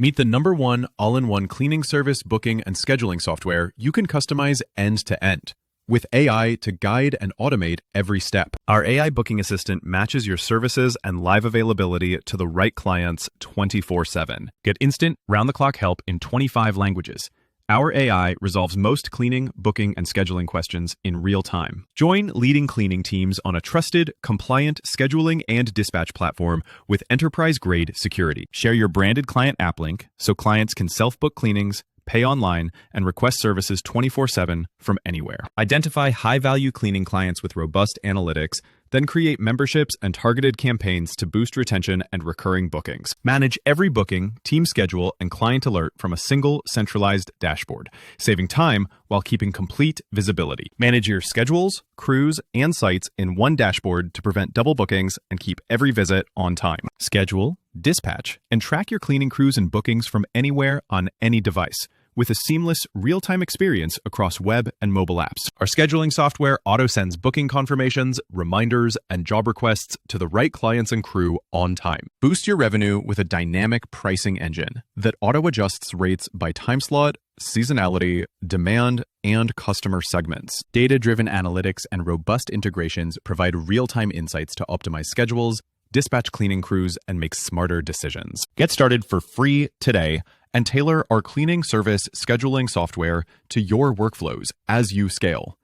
Meet the #1 all-in-one cleaning service, booking, and scheduling software you can customize end-to-end, with AI to guide and automate every step. Our AI booking assistant matches your services and live availability to the right clients 24/7. Get instant, round-the-clock help in 25 languages. Our AI resolves most cleaning, booking, and scheduling questions in real time. Join leading cleaning teams on a trusted, compliant scheduling and dispatch platform with enterprise-grade security. Share your branded client app link so clients can self-book cleanings, pay online, and request services 24/7 from anywhere. Identify high-value cleaning clients with robust analytics, then create memberships and targeted campaigns to boost retention and recurring bookings. Manage every booking, team schedule, and client alert from a single centralized dashboard, saving time while keeping complete visibility. Manage your schedules, crews, and sites in one dashboard to prevent double bookings and keep every visit on time. Schedule, dispatch, and track your cleaning crews and bookings from anywhere on any device, with a seamless, real-time experience across web and mobile apps. Our scheduling software auto-sends booking confirmations, reminders, and job requests to the right clients and crew on time. Boost your revenue with a dynamic pricing engine that auto-adjusts rates by time slot, seasonality, demand, and customer segments. Data-driven analytics and robust integrations provide real-time insights to optimize schedules, dispatch cleaning crews, and make smarter decisions. Get started for free today and tailor our cleaning service scheduling software to your workflows as you scale.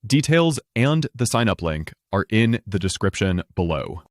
Details and the sign-up link are in the description below.